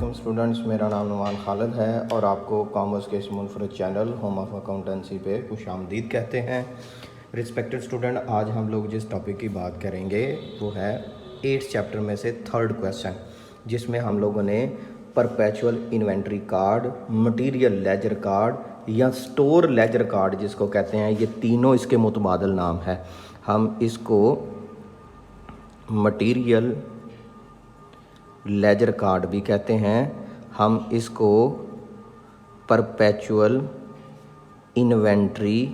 वालेकुम स्टूडेंट्स, मेरा नाम नुमान खालिद है और आपको कॉमर्स के इस मुनफरद चैनल होम ऑफ अकाउंटेंसी पे खुशामदीद कहते हैं। रिस्पेक्टेड स्टूडेंट, आज हम लोग जिस टॉपिक की बात करेंगे वो है 8th चैप्टर में से 3rd क्वेश्चन, जिसमें हम लोगों ने perpetual inventory card, material laser card या स्टोर लेजर कार्ड जिसको कहते हैं, ये तीनों इसके मुतबादल नाम है। हम इसको मटीरियल लेजर कार्ड भी कहते हैं, हम इसको परपेचुअल इन्वेंट्री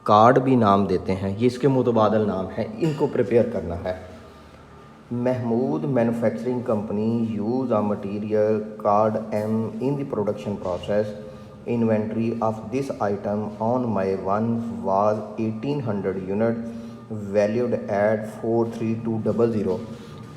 कार्ड भी नाम देते हैं। ये इसके मुतबादल नाम है, इनको प्रिपेयर करना है। Mahmood manufacturing company use a material card M in the production process. Inventory of this item on May 1 was 1800 unit valued at 43200।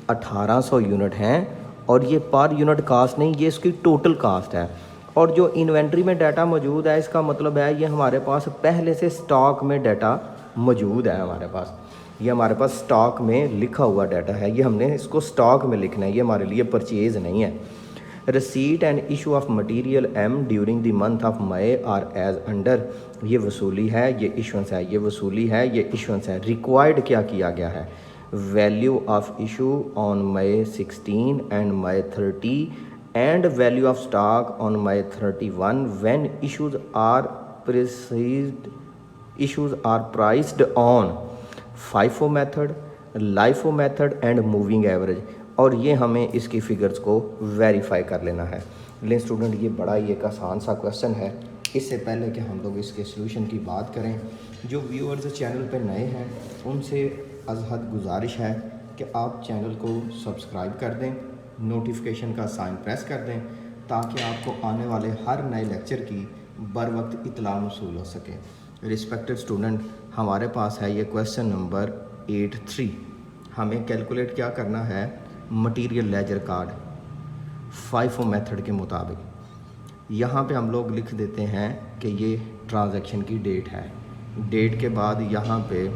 1800 unit हैं और ये पर यूनिट कास्ट नहीं, ये इसकी टोटल कास्ट है। और जो इन्वेंट्री में डाटा मौजूद है, इसका मतलब है ये हमारे पास पहले से स्टॉक में डाटा मौजूद है। हमारे पास ये हमारे पास स्टॉक में लिखा हुआ डाटा है, ये हमने इसको स्टॉक में लिखना है, ये हमारे लिए परचेज़ नहीं है। Receipt and issue of material M during the month of May are as under. ये वसूली है, ये इशुएंस है, ये वसूली है, ये इशुएंस है। रिक्वायर्ड क्या किया गया है? Value of issue on May 16 and May 30 and value of stock on May 31 when issues are priced on FIFO method, LIFO method and moving average। और ये हमें इसकी फिगर्स को वेरीफाई कर लेना है। लेकिन स्टूडेंट, ये बड़ा ही एक आसान सा क्वेश्चन है। इससे पहले कि हम लोग इसके सलूशन की बात करें, जो व्यूअर्स चैनल पर नए हैं उनसे अज़हद गुजारिश है कि आप चैनल को सब्सक्राइब कर दें, नोटिफिकेशन का साइन प्रेस कर दें, ताकि आपको आने वाले हर नए लेक्चर की बर वक्त इतला मौसूल हो सके। रिस्पेक्टेड स्टूडेंट, हमारे पास है ये क्वेश्चन नंबर 83। हमें कैलकुलेट क्या करना है? Material laser card FIFO method के मुताबिक। यहाँ पे हम लोग लिख देते हैं कि ये ट्रांजैक्शन की डेट है। डेट के बाद यहाँ पे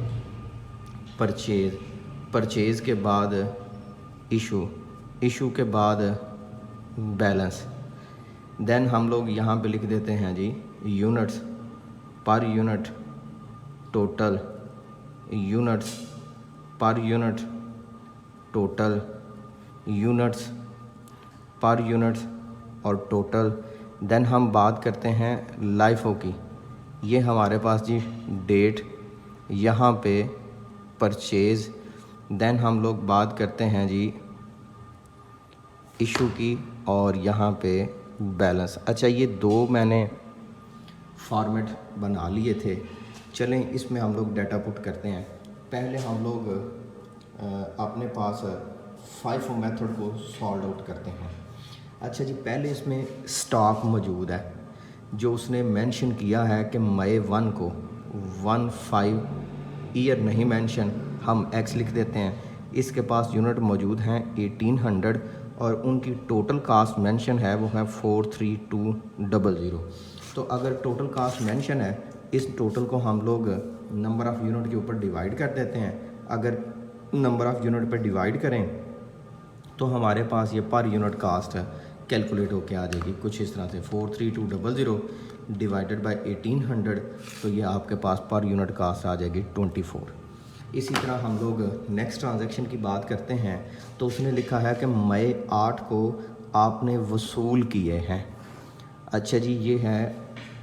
परचेज़ के बाद इशू के बाद बैलेंस। देन हम लोग यहाँ पे लिख देते हैं जी units per unit, total units per unit, total units per units और टोटल। देन हम बात करते हैं लाइफो की। ये हमारे पास जी डेट, यहाँ पे परचेज़। देन हम लोग बात करते हैं जी इशू की और यहाँ पे बैलेंस। अच्छा, ये दो मैंने फॉर्मेट बना लिए थे। चलें इसमें हम लोग डाटा पुट करते हैं। पहले हम लोग अपने पास FIFO मेथड को सॉल्व आउट करते हैं। अच्छा जी, पहले इसमें स्टॉक मौजूद है जो उसने मेंशन किया है कि May 1 को 15 ईयर नहीं मेंशन, हम X लिख देते हैं। इसके पास यूनिट मौजूद हैं 1800 और उनकी टोटल कास्ट मेंशन है वो है 43200। तो अगर टोटल कास्ट मेंशन है, इस टोटल को हम लोग नंबर ऑफ़ यूनिट के ऊपर डिवाइड कर देते हैं। अगर नंबर ऑफ़ यूनिट पर डिवाइड करें तो हमारे पास ये पर यूनिट कास्ट कैलकुलेट होके आ जाएगी कुछ इस तरह से, 43200 डिवाइडेड बाय 1800, तो ये आपके पास पर यूनिट कास्ट आ जाएगी 24। इसी तरह हम लोग नेक्स्ट ट्रांजैक्शन की बात करते हैं, तो उसने लिखा है कि May 8 को आपने वसूल किए हैं। अच्छा जी, ये है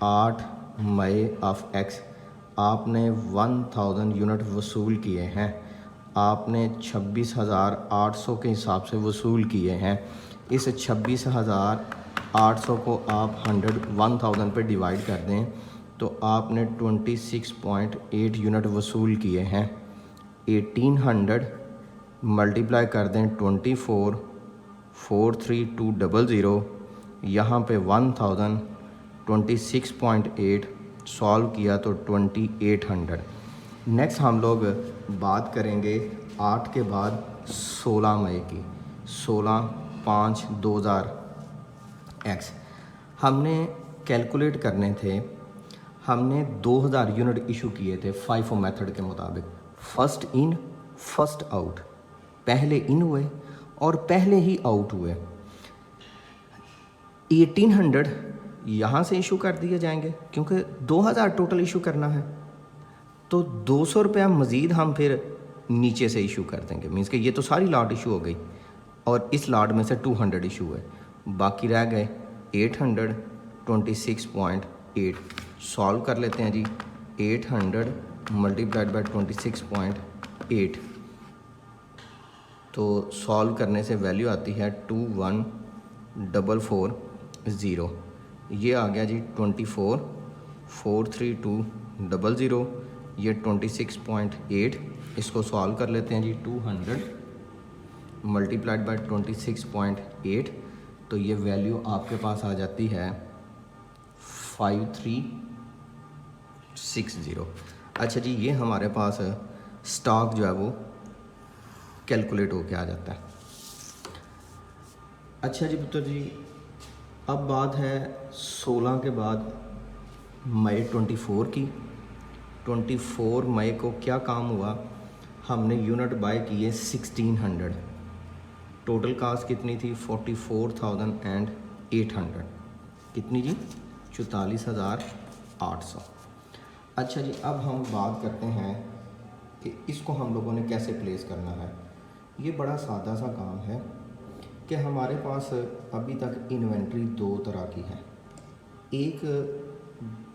8 May ऑफ X, आपने 1000 यूनिट वसूल किए हैं। आपने 26,800 के हिसाब से वसूल किए हैं। इस 26,800 को आप 1000 पे डिवाइड कर दें तो आपने 26.8 यूनिट वसूल किए हैं। 1800 मल्टीप्लाई कर दें 24, 43200, यहाँ पे 1000, 26.8 सॉल्व किया तो 2800। नेक्स्ट हम लोग बात करेंगे 8 के बाद 16 मई की। 16/5/2000 X हमने कैलकुलेट करने थे। हमने 2000 यूनिट इशू किए थे FIFO मेथड के मुताबिक। फर्स्ट इन फर्स्ट आउट, पहले इन हुए और पहले ही आउट हुए। 1800 यहाँ से इशू कर दिए जाएंगे क्योंकि 2000 टोटल इशू करना है, तो 200 रुपया मज़ीद हम फिर नीचे से इशू कर देंगे। मीन्स कि ये तो सारी लॉट इशू हो गई और इस लॉट में से 200 इशू है, बाकी रह गए 826.8। सॉल्व कर लेते हैं जी। 800 मल्टीप्लाइड बाई 26.8, तो सॉल्व करने से वैल्यू आती है 21440। ये आ गया जी 24,43200, ये 26.8। इसको सॉल्व कर लेते हैं जी। 200 मल्टीप्लाइड बाई 26.8, तो ये वैल्यू आपके पास आ जाती है 5360। अच्छा जी, ये हमारे पास स्टॉक जो है वो कैलकुलेट होके आ जाता है। अच्छा जी पुत्र जी, अब बात है 16 के बाद मई 24 की। 24 मई को क्या काम हुआ, हमने यूनिट बाय किए 1600। टोटल कास्ट कितनी थी 44,800। कितनी जी 44,800। अच्छा जी, अब हम बात करते हैं कि इसको हम लोगों ने कैसे प्लेस करना है। ये बड़ा सादा सा काम है कि हमारे पास अभी तक इन्वेंट्री दो तरह की है, एक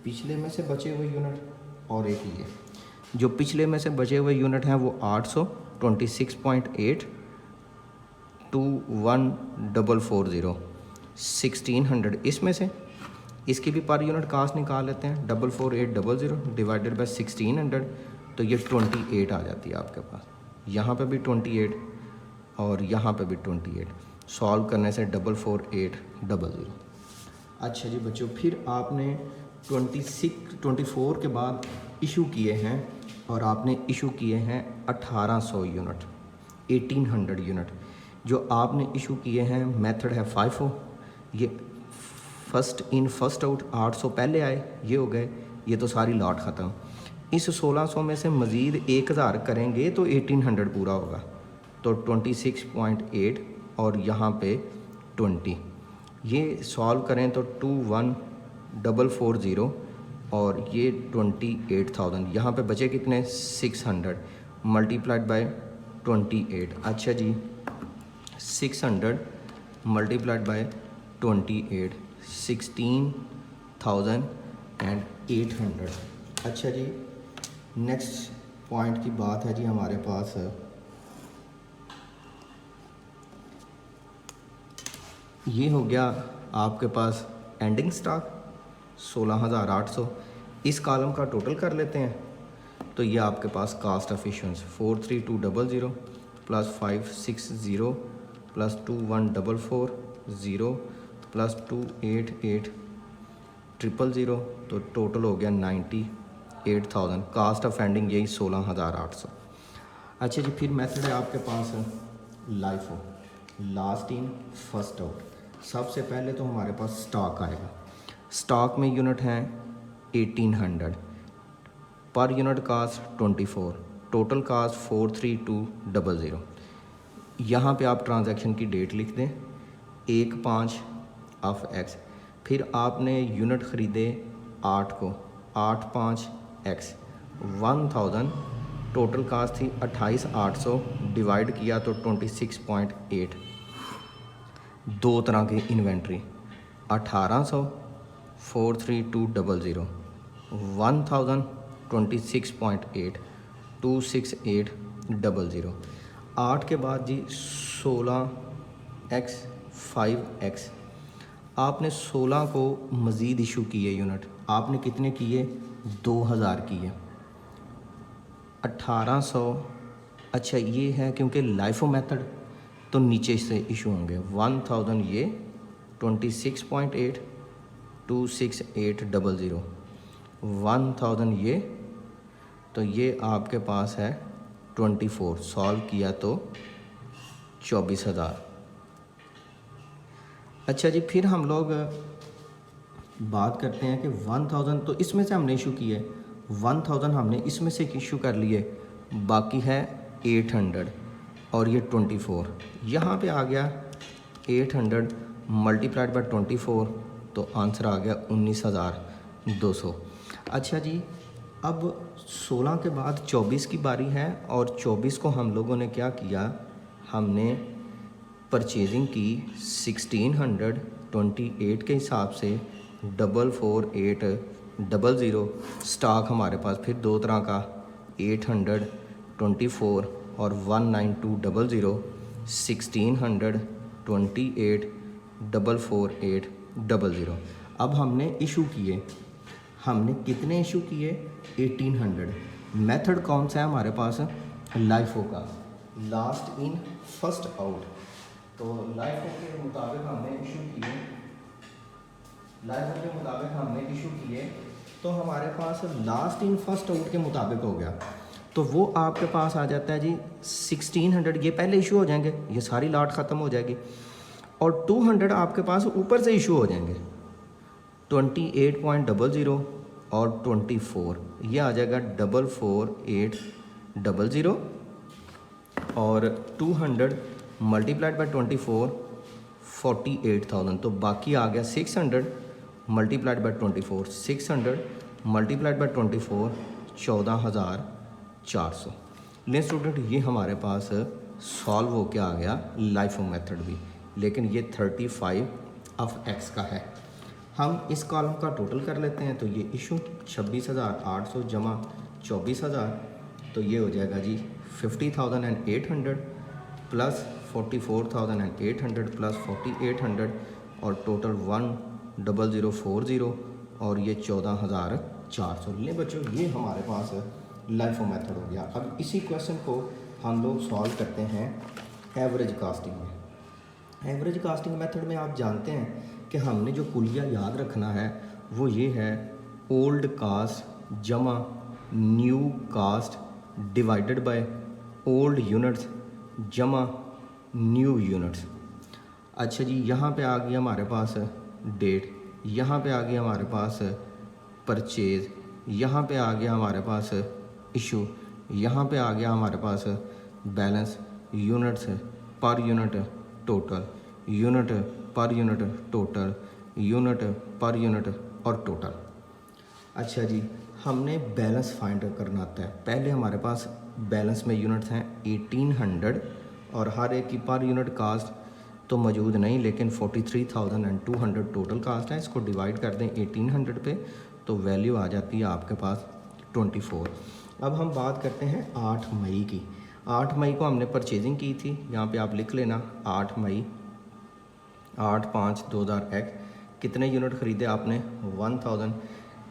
पिछले में से बचे हुए यूनिट और एक ये। जो पिछले में से बचे हुए यूनिट हैं वो 800, 26.8, 21,440, 1600 इसमें से। इसकी भी पर यूनिट कास्ट निकाल लेते हैं। 44800 डिवाइडेड बाई 1600, तो ये 28 आ जाती है आपके पास। यहाँ पे भी 28 और यहाँ पे भी 28। सॉल्व करने से 44800। अच्छा जी बच्चों, फिर आपने 24 के बाद इशू किए हैं और आपने इशू किए हैं 1800 यूनिट, 1800 यूनिट। जो आपने इशू किए हैं मेथड है FIFO। ये फर्स्ट इन फर्स्ट आउट, 800 पहले आए, ये हो गए, ये तो सारी लॉट ख़त्म। इस 1600 में से मज़ीद 1000 करेंगे तो 1800 पूरा होगा, तो 26.8 और यहाँ पे 20। ये सॉल्व करें तो 21,440 और ये 28,000। यहाँ पे बचे कितने 600 मल्टीप्लाइड बाय 28। अच्छा जी, 600 मल्टीप्लाइड बाय 28, 16,800। अच्छा जी, नेक्स्ट पॉइंट की बात है जी हमारे पास ये हो गया आपके पास एंडिंग स्टॉक 16,800। इस कॉलम का टोटल कर लेते हैं, तो ये आपके पास cost of issuance 43200 plus 560 plus 21,440 plus 288,000, तो टोटल हो गया 98,000। कास्ट ऑफ एंडिंग यही 16,800। अच्छा जी, फिर मेथड है आपके पास LIFO, last in first out. सबसे पहले तो हमारे पास स्टॉक आएगा। स्टॉक में यूनिट हैं 1800, per unit cast 24, total cast 43200। यहाँ पे आप ट्रांजैक्शन की डेट लिख दें 1/5 ऑफ x। फिर आपने यूनिट ख़रीदे 8 को, 8/5 x 1000। टोटल कास्ट थी 28,800, डिवाइड किया तो 26.8। दो तरह की इन्वेंट्री 1800 43200, 1000 26.8 26800। 8 के बाद जी 16x 5x। आपने 16 को मज़ीद इशू किए यूनिट, आपने कितने किए 2000 किए। 1800, अच्छा ये है क्योंकि लाइफो मेथड तो नीचे से इशू होंगे। 1000 ये 26.8 26800, 1000 ये, तो ये आपके पास है 24। सॉल्व किया तो 24,000। अच्छा जी, फिर हम लोग बात करते हैं कि 1000 तो इसमें से हमने इशू किए, 1000 हमने इसमें से इशू कर लिए, बाकी है 800 और ये 24। यहाँ पे आ गया 800 मल्टीप्लाइड बाय 24 तो आंसर आ गया 19,200। अच्छा जी, अब 16 के बाद 24 की बारी है और 24 को हम लोगों ने क्या किया, हमने परचेजिंग की 1628 के हिसाब से 44800। स्टॉक हमारे पास फिर दो तरह का 824 और 19200। 1628 44800। अब हमने इशू किए, हमने कितने इशू किए, 1800। मेथड कौन सा है हमारे पास, लाइफो का, लास्ट इन फर्स्ट आउट। तो लाइफो के मुताबिक हमने इशू किए, तो हमारे पास लास्ट इन फर्स्ट आउट के मुताबिक हो गया। तो वो आपके पास आ जाता है जी 1600। ये पहले इशू हो जाएंगे, ये सारी लाट ख़त्म हो जाएगी, और 200 आपके पास ऊपर से इशू हो जाएंगे, 28.00 और 24, ये आ जाएगा 44800 और 200 मल्टीप्लाइड बाय 24 48,000। तो बाकी आ गया 600 मल्टीप्लाइड बाय 24, 600 मल्टीप्लाइड बाय 24 14,400। ले स्टूडेंट, ये हमारे पास सॉल्व हो के आ गया लाइफो मेथड भी, लेकिन ये 35 ऑफ x का है। हम इस कॉलम का टोटल कर लेते हैं। तो ये इशू 26,800 जमा 24,000, तो ये हो जाएगा जी 50,800 प्लस 44,800 प्लस 4,800 और टोटल 10040 और ये 14,400। ले बच्चों, ये हमारे पास लाइफो मेथड हो गया। अब इसी क्वेश्चन को हम लोग सॉल्व करते हैं एवरेज कास्टिंग में। एवरेज कास्टिंग मेथड में आप जानते हैं कि हमने जो कुलिया याद रखना है वो ये है, ओल्ड कास्ट जमा new cost divided by old units जमा न्यू यूनिट्स। अच्छा जी, यहाँ पे आ गया हमारे पास डेट, यहाँ पे आ गया हमारे पास परचेज, यहाँ पे आ गया हमारे पास इशू, यहाँ पे आ गया हमारे पास balance, units per unit total, unit per unit total, unit per unit और टोटल। अच्छा जी, हमने बैलेंस फाइंड करना आता है। पहले हमारे पास बैलेंस में यूनिट्स हैं 1800 और हर एक की पर यूनिट कास्ट तो मौजूद नहीं, लेकिन 43,200 टोटल कास्ट है। इसको डिवाइड कर दें 1800 पे तो वैल्यू आ जाती है आपके पास 24। अब हम बात करते हैं 8 मई की। 8 मई को हमने परचेजिंग की थी, यहाँ पे आप लिख लेना 8 मई 8/5/2001। कितने यूनिट ख़रीदे आपने, 1000।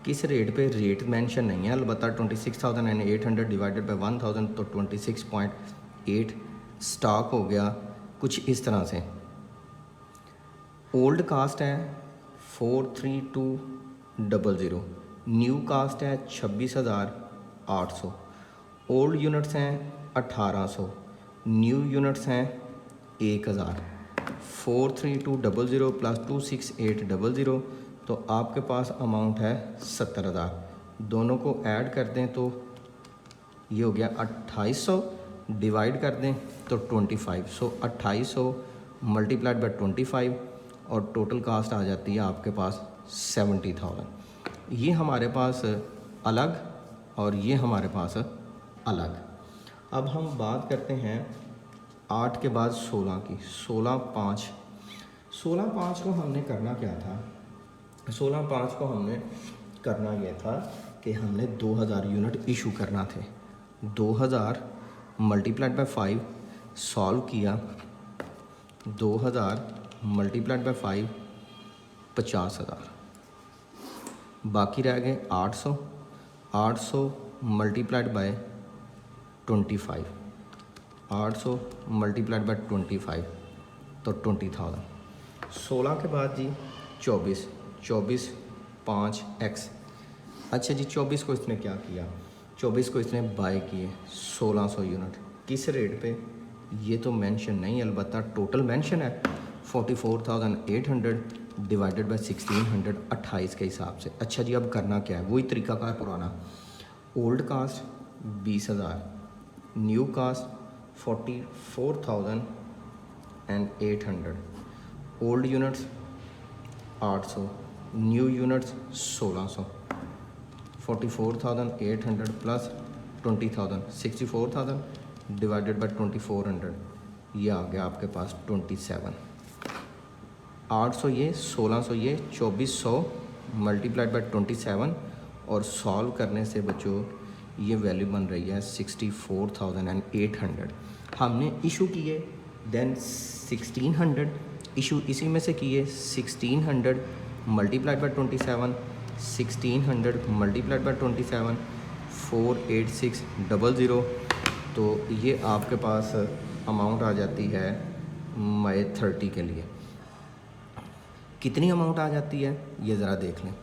किस रेट पे, रेट मेंशन नहीं है, अलबत्ता 26,800 डिवाइडेड बाय 1000 तो 26.8 स्टॉक हो गया कुछ इस तरह से। ओल्ड कास्ट है 43200, न्यू कास्ट है 26,800, ओल्ड यूनिट्स हैं 1800, न्यू यूनिट्स हैं 1000। 43200 प्लस 26800 तो आपके पास अमाउंट है 70,000। दोनों को ऐड कर दें तो ये हो गया 2800, डिवाइड कर दें तो 25। सो 2800 मल्टीप्लाइड बाय 25 और टोटल कास्ट आ जाती है आपके पास 70,000। ये हमारे पास अलग और ये हमारे पास अलग। अब हम बात करते हैं 8 के बाद 16 की। 16/5 को हमने करना क्या था, 16/5 को हमने करना यह था कि हमने 2000 यूनिट इशू करना थे। 2000 मल्टीप्लाइड बाय 5 सॉल्व किया, 2000 मल्टीप्लाइड बाय 5 50,000, बाकी रह गए 800। 800 मल्टीप्लाइड बाय 25, 800 मल्टीप्लाइड बाय 25 तो 20,000। 16 के बाद जी 24/5x। अच्छा जी, 24 को इसने क्या किया, 24 को इसने बाय किए 1600 यूनिट। किस रेट पे ये तो मेंशन नहीं, अलबत्ता टोटल मेंशन है 44,800 डिवाइडेड बाय 1600 28 के हिसाब से। अच्छा जी, अब करना क्या है, वही तरीका का पुराना। Old cost 20,000, new cost 44,800, old units 800, new units 1600, 44,800 plus 20,000, 64,000 divided by 2400, ये आ गया आपके पास 27। 800 ये, 1600 ये, 2400 मल्टीप्लाइड बाई 27 और सॉल्व करने से बच्चों ये वैल्यू बन रही है 64,800। हमने इशू किए देन 1600 इशू इसी में से किए, 1600 मल्टीप्लाइड बाई 27, 1600 मल्टीप्लाइड बाई 27, 48600। तो ये आपके पास अमाउंट आ जाती है मई 30 के लिए। कितनी अमाउंट आ जाती है ये ज़रा देख लें।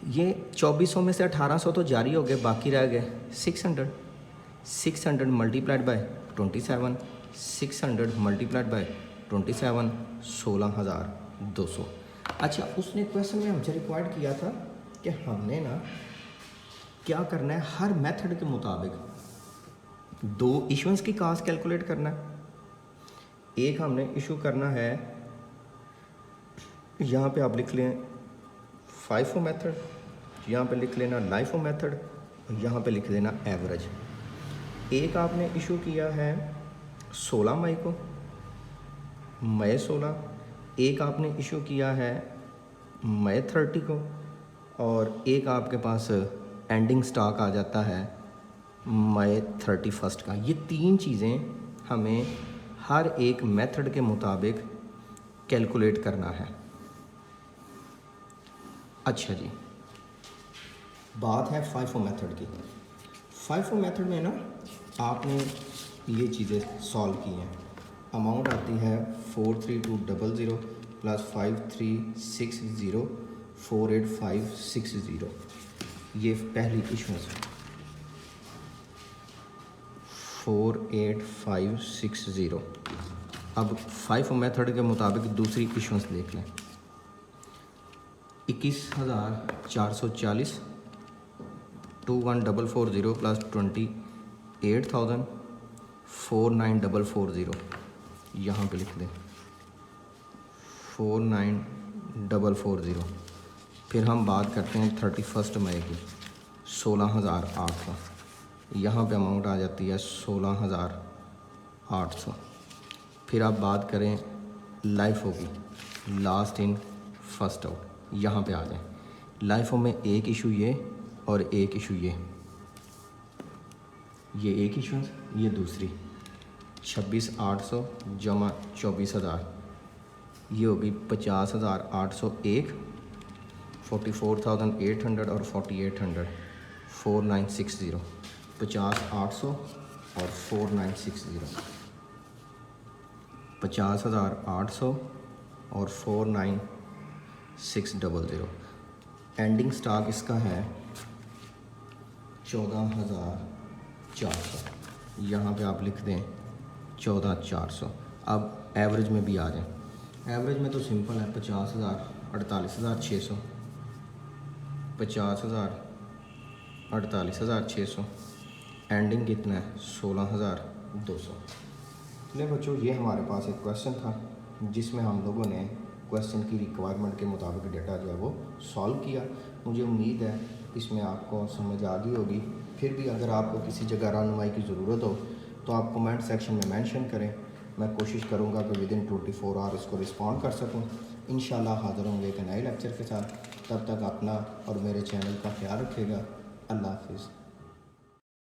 ये 2400 में से 1800 तो जारी हो गए, बाकी रह गए 600 मल्टीप्लाइड बाय 27, 600 मल्टीप्लाइड बाय 27, 16,200। अच्छा, उसने क्वेश्चन में हमसे रिक्वायर्ड किया था कि हमने ना क्या करना है, हर मेथड के मुताबिक 2 इशुएंस की कास्ट कैलकुलेट करना है। एक हमने इशू करना है, यहाँ पे आप लिख लें FIFO मेथड, यहाँ पे लिख लेना LIFO मेथड, यहाँ पे लिख देना एवरेज। एक आपने इशू किया है 16 मई को, मई 16। एक आपने इशू किया है मई 30 को, और एक आपके पास एंडिंग स्टॉक आ जाता है मई 31 का। ये 3 चीज़ें हमें हर एक मेथड के मुताबिक कैलकुलेट करना है। अच्छा जी, बात है FIFO मेथड की। FIFO मेथड में ना आपने ये चीज़ें सॉल्व की हैं। अमाउंट आती है 43200 प्लस 5360 48560। ये पहली इशुएंस 48560। अब FIFO मेथड के मुताबिक दूसरी इशुएंस देख लें। 21,440 21,440 प्लस 28,000 4,940। यहाँ पे लिख दें 4,940। फिर हम बात करते हैं 31 मई की, 16,800। यहाँ पे अमाउंट आ जाती है 16,800। फिर आप बात करें LIFO की, लास्ट इन फर्स्ट आउट, यहाँ पे आ जाए। LIFO में एक इशू ये और एक इशू ये एक इशू, ये दूसरी 26,800 जमा 24,000, ये होगी 50,801, 44,800 और 4,800, 4,960। 50,800 और 4,960, 50,800 और 4,960। एंडिंग स्टॉक इसका है 14,400। यहाँ पे आप लिख दें 14,400। अब एवरेज में भी आ जाएं। एवरेज में तो सिंपल है, 50,000 48,600, 50,000 48,600। एंडिंग कितना है 16,200। चलिए बच्चों, ये हमारे पास एक क्वेश्चन था जिसमें हम लोगों ने क्वेश्चन की रिक्वायरमेंट के मुताबिक डेटा जो है वो सॉल्व किया। मुझे उम्मीद है इसमें आपको समझ आ गई होगी। फिर भी अगर आपको किसी जगह रहनुमाई की ज़रूरत हो तो आप कमेंट सेक्शन में मेंशन करें। मैं कोशिश करूँगा कि विदिन 24 आवर इसको रिस्पॉन्ड कर सकूँ। इंशाल्लाह हाज़िर होंगे एक नए लेक्चर के साथ। तब तक अपना और मेरे चैनल का ख्याल रखिएगा। अल्लाह हाफिज़।